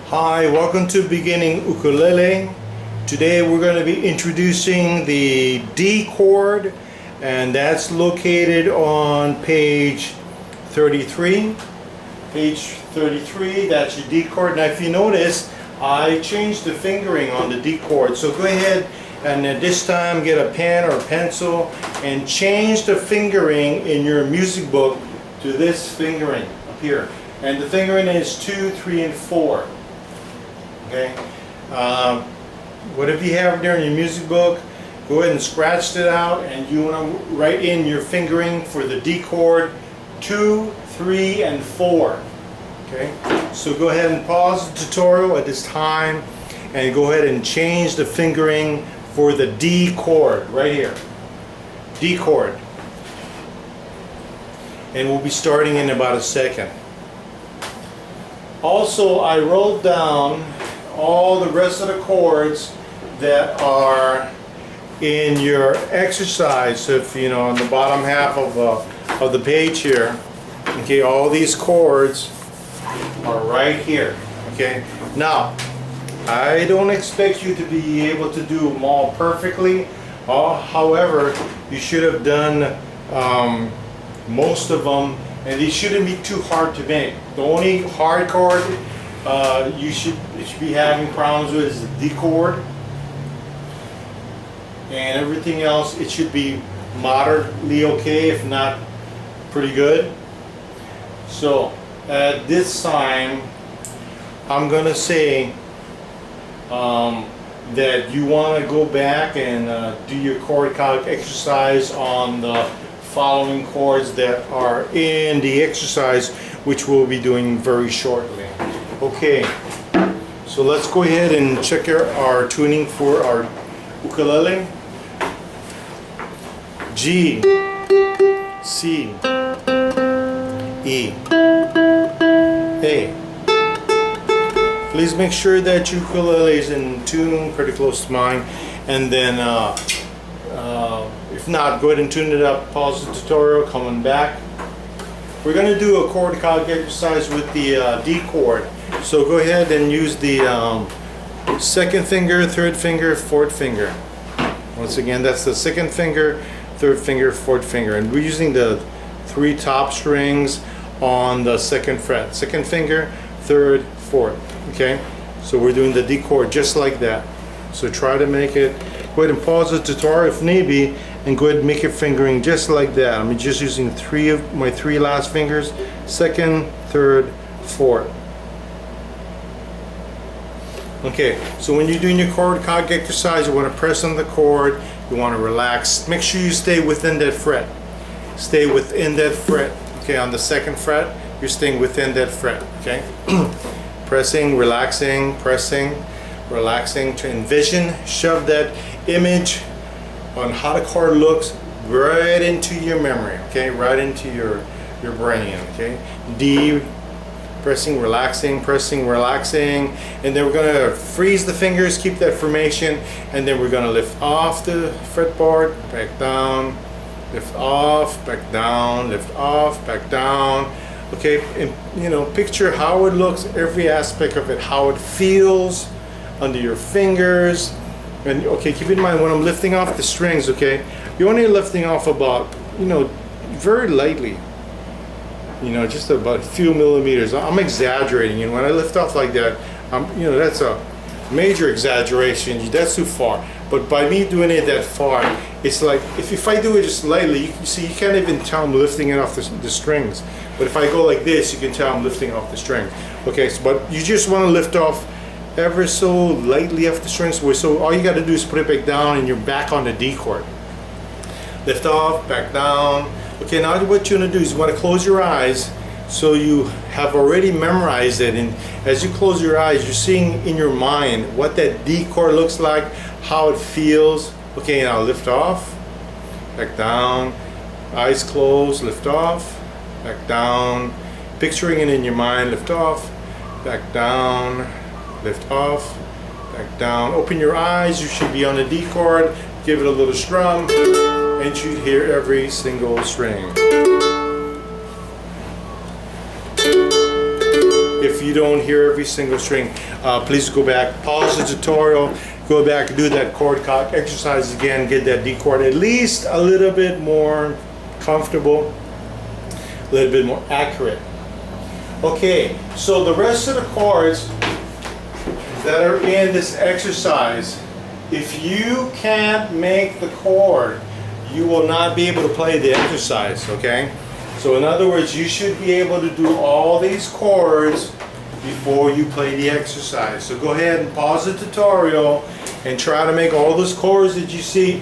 Hi, welcome to Beginning Ukulele. Today we're going to be introducing the D chord, and that's located on page 33. Page 33, that's your D chord. Now if you notice, I changed the fingering on the D chord. So go ahead and at this time get a pen or pencil and change the fingering in your music book to this fingering up here. And the fingering is 2, 3, and 4. Okay, whatever you have there in your music book, go ahead and scratch it out, and you want to write in your fingering for the D chord 2, 3, and 4. Okay, so go ahead and pause the tutorial at this time and go ahead and change the fingering for the D chord right here. D chord. And we'll be starting in about a second. Also, I wrote down all the rest of the chords that are in your exercise. So if you know, on the bottom half of the page here, okay, all these chords are right here. Okay, now I don't expect you to be able to do them all perfectly. However, you should have done most of them, and these shouldn't be too hard to make. The only hard chord you should be having problems with is the D chord, and everything else it should be moderately okay, if not pretty good. So at this time I'm gonna say that you want to go back and do your chord calc exercise on the following chords that are in the exercise, which we'll be doing very shortly. Okay, so let's go ahead and check our tuning for our ukulele. G, C, E, A. Please make sure that your ukulele is in tune, pretty close to mine, and then if not, go ahead and tune it up, pause the tutorial, coming back. We're going to do a chord calc exercise with the D chord. So go ahead and use the second finger, third finger, fourth finger. Once again, that's the second finger, third finger, fourth finger. And we're using the 3 top strings on the second fret. Second finger, third, fourth. Okay? So we're doing the D chord just like that. So try to make it, go ahead and pause the tutorial if need be, and go ahead and make your fingering just like that. I'm just using my 3 last fingers, second, third, fourth. Okay, so when you're doing your chord calc exercise, you want to press on the chord, you want to relax. Make sure you stay within that fret. Stay within that fret. Okay, on the second fret, you're staying within that fret. Okay, pressing, relaxing, pressing, relaxing, to envision, shove that image on how the chord looks right into your memory, okay, right into your brain. Okay, D, pressing, relaxing, and then we're going to freeze the fingers, keep that formation, and then we're going to lift off the fretboard, back down, lift off, back down, lift off, back down. Okay, and you know, picture how it looks, every aspect of it, how it feels under your fingers. And okay, keep in mind when I'm lifting off the strings, okay, you're only lifting off about, you know, very lightly, you know, just about a few millimeters. I'm exaggerating, and when I lift off like that, you know, that's a major exaggeration. That's too far. But by me doing it that far, it's like if I do it just lightly, you see, you can't even tell I'm lifting it off the strings. But if I go like this, you can tell I'm lifting off the string. Okay, so, but you just want to lift off ever so lightly off the strings. So all you got to do is put it back down, and you're back on the D chord. Lift off, back down. Okay, now what you want to do is you want to close your eyes, so you have already memorized it, and as you close your eyes, you're seeing in your mind what that D chord looks like, how it feels. Okay, now lift off, back down, eyes closed, lift off, back down, picturing it in your mind, lift off, back down, lift off, back down. Open your eyes, you should be on the D chord, give it a little strum, and you'd hear every single string. If if you don't hear every single string, please go back, pause the tutorial, go back and do that chord exercise again, get that D chord at least a little bit more comfortable, a little bit more accurate. Okay, so the rest of the chords that are in this exercise, if you can't make the chord, you will not be able to play the exercise, okay? So in other words, you should be able to do all these chords before you play the exercise. So go ahead and pause the tutorial and try to make all those chords that you see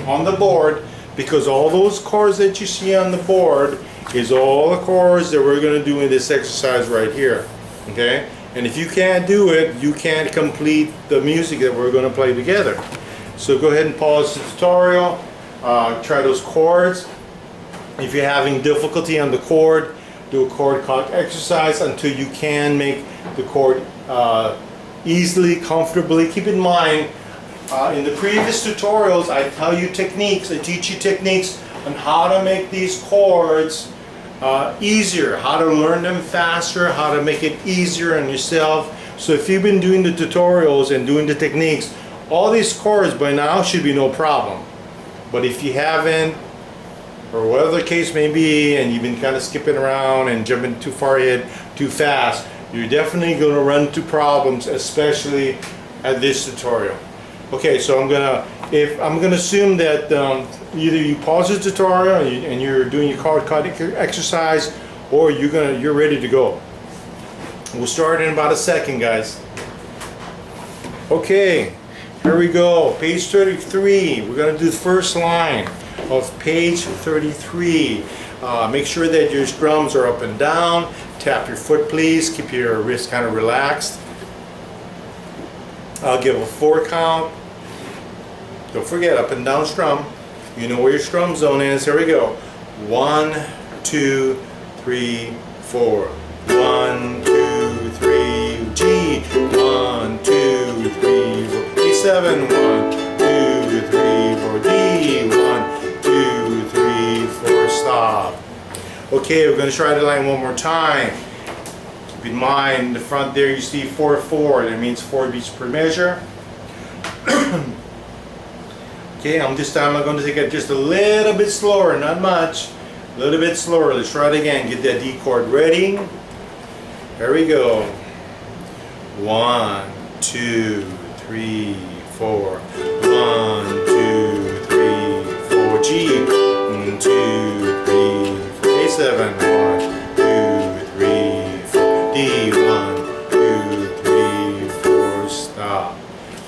on the board, because all those chords that you see on the board is all the chords that we're going to do in this exercise right here, okay? And if you can't do it, you can't complete the music that we're going to play together. So go ahead and pause the tutorial, try those chords. If you're having difficulty on the chord, do a chord exercise until you can make the chord easily, comfortably. Keep in mind, in the previous tutorials, I tell you techniques, I teach you techniques on how to make these chords easier, how to learn them faster, how to make it easier on yourself. So if you've been doing the tutorials and doing the techniques, all these chords by now should be no problem. But if you haven't, or whatever the case may be, and you've been kind of skipping around and jumping too far ahead too fast, you're definitely going to run into problems, especially at this tutorial. Okay, so I'm gonna assume that either you pause the tutorial and you're doing your chord exercise, or you're ready to go. We'll start in about a second, guys. Okay, here we go. Page 33. We're gonna do the first line of page 33. Make sure that your drums are up and down. Tap your foot, please. Keep your wrist kind of relaxed. I'll give a 4 count. Don't forget, up and down strum. You know where your strum zone is. Here we go. 1, 2, 3, 4. 1, 2, 3, G. 1, 2, 3, 4. D7. 1, 2, 3, 4. D. 1, 2, 3, 4. Stop. Okay, we're going to try the line one more time. Keep in mind, in the front there you see 4, 4. That means 4 beats per measure. Okay, this time I'm going to take it just a little bit slower, not much. A little bit slower. Let's try it again. Get that D chord ready. Here we go. 1, 2, 3, 4. 1, 2, 3, 4. G. 1, 2, 3, 4. A7. 1, 2, 3, 4. D. 1, 2, 3, 4. Stop.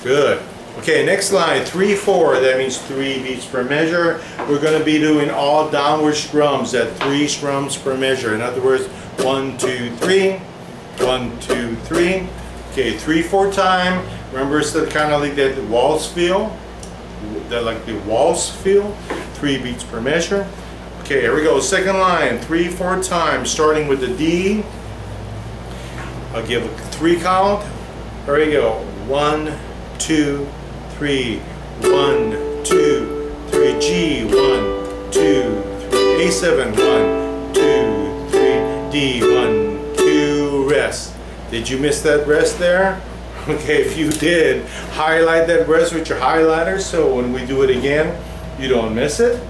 Good. Okay, next line, 3, 4, that means 3 beats per measure. We're going to be doing all downward strums at 3 strums per measure. In other words, 1, 2, 3, 1, 2, 3. Okay, 3, 4 time. Remember, it's kind of like that waltz feel, like the waltz feel. 3 beats per measure. Okay, here we go. Second line, 3, 4 times, starting with the D. I'll give a 3 count. Here we go. 1, 2, 3, 1, 2, 3, G, 1, 2, 3, A7, 1, 2, 3, D, 1, 2, rest. Did you miss that rest there? Okay, if you did, highlight that rest with your highlighter so when we do it again, you don't miss it.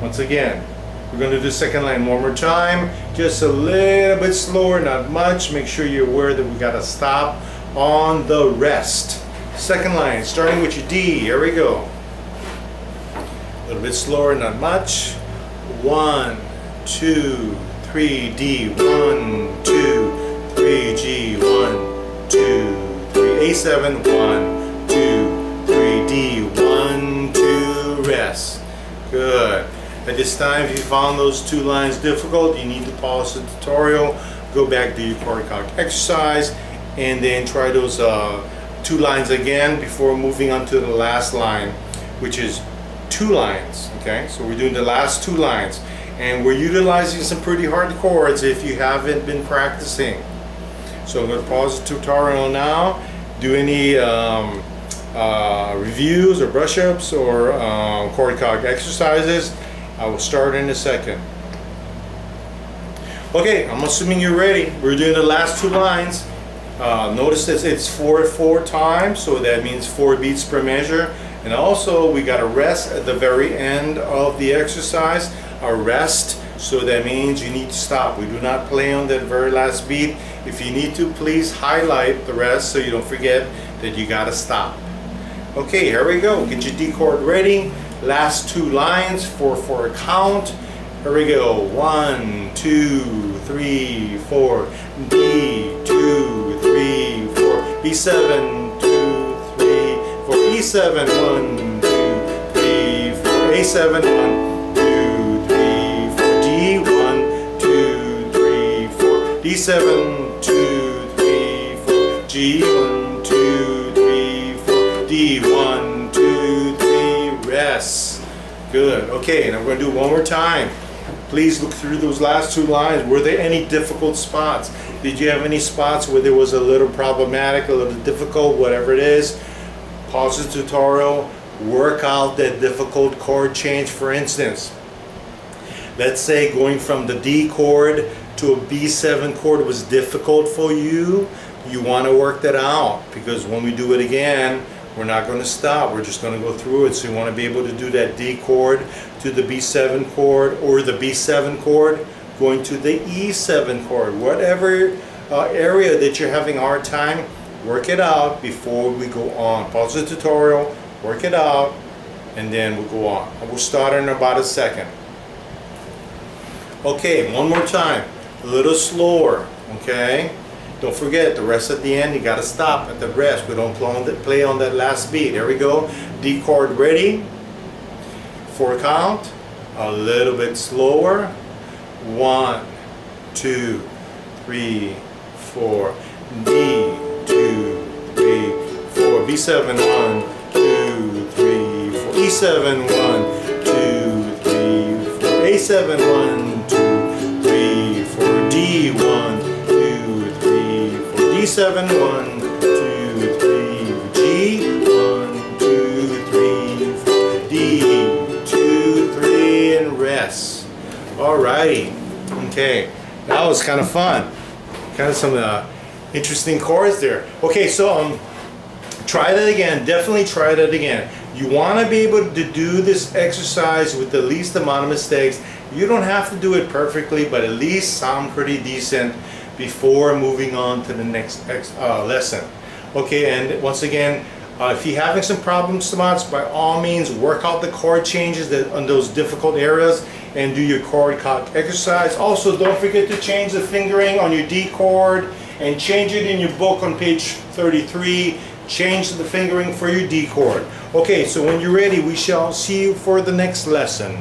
Once again, we're going to do the second line one more time, just a little bit slower, not much. Make sure you're aware that we got to stop on the rest. Second line, starting with your D. Here we go. A little bit slower, not much. 1, 2, 3, D. 1, 2, 3, G. 1, 2, 3, A7. 1, 2, 3, D. 1, 2, rest. Good. At this time, if you found those 2 lines difficult, you need to pause the tutorial, go back to your chord exercise, and then try those 2 lines again before moving on to the last line, which is 2 lines. Okay, so we're doing the last 2 lines, and we're utilizing some pretty hard chords if you haven't been practicing. So I'm going to pause the tutorial now. Do any reviews or brush-ups or chord exercises. I will start in a second. Okay, I'm assuming you're ready. We're doing the last two lines. Notice that it's 4 times, so that means 4 beats per measure. And also we got a rest at the very end of the exercise, a rest, so that means you need to stop. We do not play on that very last beat. If you need to, please highlight the rest so you don't forget that you gotta stop. Okay, here we go. Get your D chord ready. Last two lines for a count. Here we go. 1, 2, 3, 4. D, 2, 3, 4. B7, 2, 3, 4. E7, 1, 2, 3, 4. A7, 1, 2, 3, 4. D, 1, 2, 3, 4. D7, 2, 3, 4. G, 1, 2, 3, 4. D, 1, 2, 3. Rest. Good. Okay, and I'm going to do it one more time. Please look through those last two lines. Were there any difficult spots? Did you have any spots where there was a little problematic, a little difficult, whatever it is? Pause the tutorial, work out that difficult chord change. For instance, let's say going from the D chord to a B7 chord was difficult for you. You want to work that out, because when we do it again, we're not going to stop. We're just going to go through it. So you want to be able to do that D chord to the B7 chord, or the B7 chord going to the E7 chord. Whatever area that you're having a hard time, work it out before we go on. Pause the tutorial, work it out, and then we'll go on. We'll start in about a second. Okay, one more time. A little slower, okay? Don't forget, the rest at the end, you gotta stop at the rest. We don't play on that last beat. Here we go. D chord ready for a count. A little bit slower. 1, 2, 3, 4. D, 2, 3, 4. B7, 1, 2, 3, 4. E7, 1, 2, 3, 4. A7, 1, 2, 3, 4. D, 1, D7, 1, 2, 3, G, 1, 2, 3, 4, D, 2, 3, and rest. Alrighty. Okay, that was kind of fun. Kind of some interesting chords there. Okay, so try that again. Definitely try that again. You want to be able to do this exercise with the least amount of mistakes. You don't have to do it perfectly, but at least sound pretty decent before moving on to the next lesson. Okay, and once again, if you're having some problem spots, by all means work out the chord changes on those difficult areas and do your chord cock exercise. Also, don't forget to change the fingering on your D chord and change it in your book on page 33. Change the fingering for your D chord. Okay, so when you're ready, we shall see you for the next lesson.